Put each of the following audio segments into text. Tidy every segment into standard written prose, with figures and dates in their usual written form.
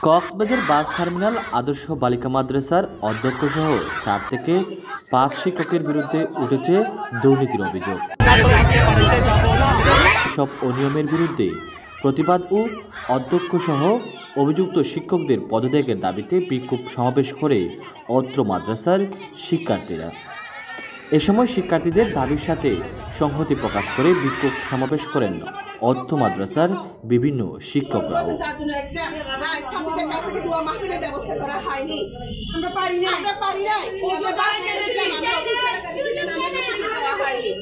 Cox's Bazar bus terminal আদর্শ বালিকা মাদ্রাসার অধ্যক্ষসহ 4 থেকে 5 শিক্ষকের বিরুদ্ধে উঠেছে দুর্নীতির অভিযোগ। সব অনিয়মের বিরুদ্ধে প্রতিবাদ ও অধ্যক্ষসহ অভিযুক্ত শিক্ষকদের পদত্যাগের দাবিতে বিক্ষোভ সমাবেশ করে অত্র মাদ্রাসার শিক্ষার্থীরা। এ সময় শিক্ষার্থীদের দাবির সাথে সংহতি প্রকাশ করে বিক্ষোভ সমাবেশ করেন অত্র মাদ্রাসার বিভিন্ন শিক্ষকরাও।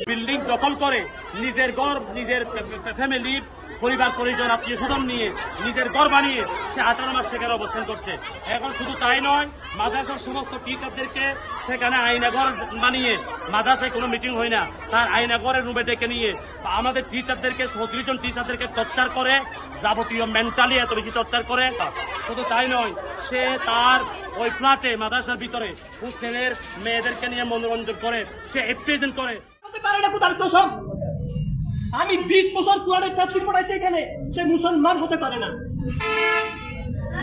বিল্ডিং দখল করে নিজের ঘর, নিজের ফ্যামিলি, পরিবার পরিজন, আত্মীয় স্বজন নিয়ে নিজের ঘর বানিয়ে সে 18 মাস সেখানে অবস্থান করছে। এখন শুধু তাই নয়, মাদ্রাসার সমস্ত টিচারদেরকে সেখানে আয়নাঘর বানিয়ে, মাদ্রাসায় কোনো মিটিং হয় না, তার আয়নাঘরের রুমে ডেকে নিয়ে আমাদের টিচারদেরকে 34 জন টিচারদেরকে টর্চার করে, যাবতীয় মেন্টালি এত বেশি টর্চার করে। শুধু তাই নয়, সে তার ওই ফ্ল্যাটে মাদ্রাসার ভিতরে হোস্টেলের মেয়েদেরকে নিয়ে মনোরঞ্জন করে, সে এপ্রিজেন্ট করে। আমি 20 বছর কোরআনের তাফসীর পড়াইছি এখানে, সে মুসলমান হতে পারে না।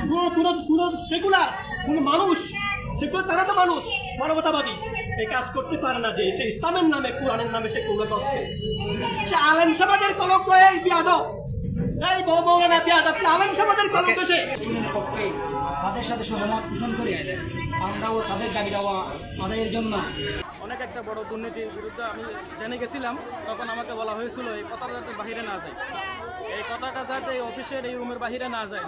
কোন সেকুলার কোন মানুষ, সেকুলার তারা তো মানুষ, মানবতাবাদী, এই কাজ করতে পারে না যে সে ইসলামের নামে, কোরআনের নামে সে কৌলা করছে। সে আলেম সমাজের কলঙ্ক, এই বিয়াদব, এই মৌলানা বিয়াদব, আলেম সমাজের কলঙ্ক। সে পক্ষে তাদের সাথে সহমত পোষণ করি, আমরাও তাদের দাবি দেওয়া আদায়ের জন্য। অনেক একটা বড় দুর্নীতির বিরুদ্ধে আমি জেনে গেছিলাম, তখন আমাকে বলা হয়েছিল এই কথাটা যাতে বাহিরে না যায়, এই কথাটা যাতে এই অফিসের এই রুমের বাহিরে না যায়।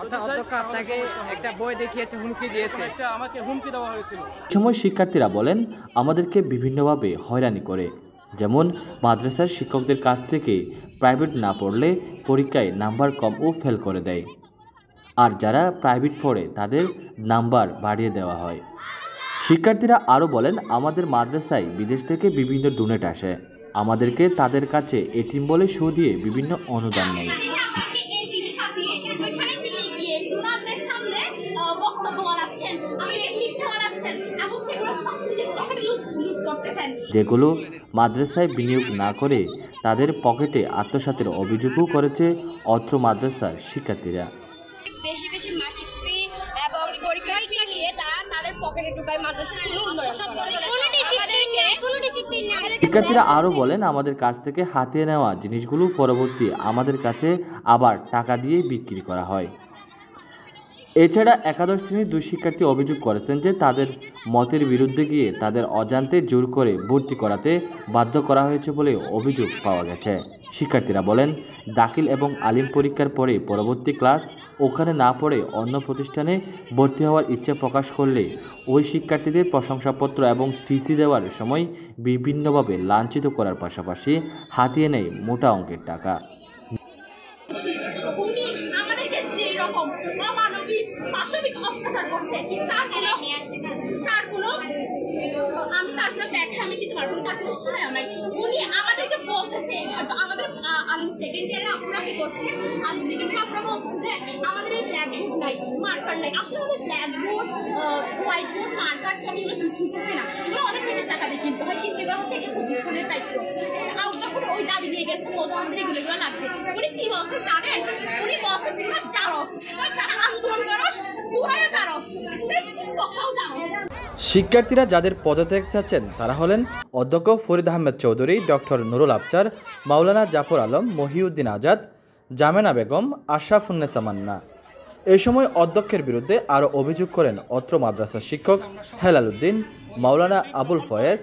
আপনাকে একটা বই দেখিয়েছে, হুমকি দিয়েছে, আমাকে হুমকি দেওয়া হয়েছিল। সময় শিক্ষার্থীরা বলেন, আমাদেরকে বিভিন্নভাবে হয়রানি করে, যেমন মাদ্রাসার শিক্ষকদের কাছ থেকে প্রাইভেট না পড়লে পরীক্ষায় নাম্বার কম ও ফেল করে দেয়, আর যারা প্রাইভেট পড়ে তাদের নাম্বার বাড়িয়ে দেওয়া হয়। শিক্ষার্থীরা আরও বলেন, আমাদের মাদ্রাসায় বিদেশ থেকে বিভিন্ন ডোনেট আসে, আমাদেরকে তাদের কাছে এটিএম বলে শো দিয়ে বিভিন্ন অনুদান নেয়। যেগুলো মাদ্রাসায় বিনিয়োগ না করে তাদের পকেটে আত্মসাতের অভিযোগও করেছে অত্র মাদ্রাসার শিক্ষার্থীরা। বেশি বেশি মাসিক ফি এবং পরীক্ষা নিয়ে তাদের পকেটে ঢুকায় মাদ্রাসার শিক্ষার্থীরা আরও বলেন, আমাদের কাছ থেকে হাতিয়ে নেওয়া জিনিসগুলো পরবর্তী আমাদের কাছে আবার টাকা দিয়ে বিক্রি করা হয়। এছাড়া একাদশ শ্রেণীর 2 শিক্ষার্থী অভিযোগ করেছেন যে তাদের মতের বিরুদ্ধে গিয়ে তাদের অজান্তে জোর করে ভর্তি করাতে বাধ্য করা হয়েছে বলে অভিযোগ পাওয়া গেছে। শিক্ষার্থীরা বলেন, দাখিল এবং আলিম পরীক্ষার পরে পরবর্তী ক্লাস ওখানে না পড়ে অন্য প্রতিষ্ঠানে ভর্তি হওয়ার ইচ্ছা প্রকাশ করলে ওই শিক্ষার্থীদের প্রশংসাপত্র এবং টিসি দেওয়ার সময় বিভিন্নভাবে লাঞ্ছিত করার পাশাপাশি হাতিয়ে নেয় মোটা অঙ্কের টাকা। শিক্ষার্থীরা যাদের পদত্যাগ চাচ্ছেন তারা হলেন অধ্যক্ষ ফরিদ আহমেদ চৌধুরী, ডক্টর নুরুল আবচার, মাওলানা জাফর আলম, মহিউদ্দিন আজাদ, জামেনা বেগম, আশরাফুন্নেসা মান্না। এই সময় অধ্যক্ষের বিরুদ্ধে আরও অভিযোগ করেন অত্র মাদ্রাসার শিক্ষক হেলাল উদ্দিন, মাওলানা আবুল ফয়েজ,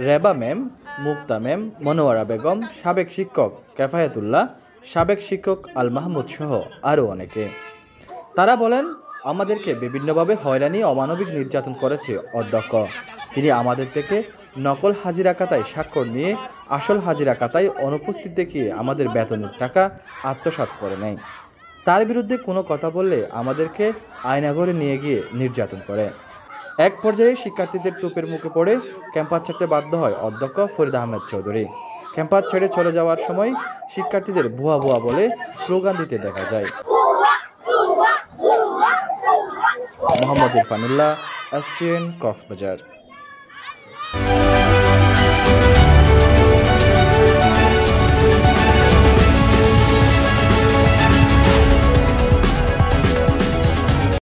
রেবা মেম, মুক্তা মেম, মনোয়ারা বেগম, সাবেক শিক্ষক কেফায়েতুল্লাহ, সাবেক শিক্ষক আল মাহমুদ সহ আরও অনেকে। তারা বলেন, আমাদেরকে বিভিন্নভাবে হয়রানি, অমানবিক নির্যাতন করেছে অধ্যক্ষ। তিনি আমাদের থেকে নকল হাজিরা খাতায় স্বাক্ষর নিয়ে আসল হাজিরা খাতায় অনুপস্থিত দেখিয়ে আমাদের বেতনের টাকা আত্মসাৎ করে নেয়। তার বিরুদ্ধে কোনো কথা বললে আমাদেরকে আয়নাঘরে নিয়ে গিয়ে নির্যাতন করে। এক পর্যায়ে শিক্ষার্থীদের টুপের মুখে পড়ে ক্যাম্পাস ছাড়তে বাধ্য হয় অধ্যক্ষ ফরিদ আহমেদ চৌধুরী। ক্যাম্পাস ছেড়ে চলে যাওয়ার সময় শিক্ষার্থীদের ভুয়া ভুয়া বলে স্লোগান দিতে দেখা যায়। মোহাম্মদ ইরফানুল্লাহ, STN, কক্সবাজার।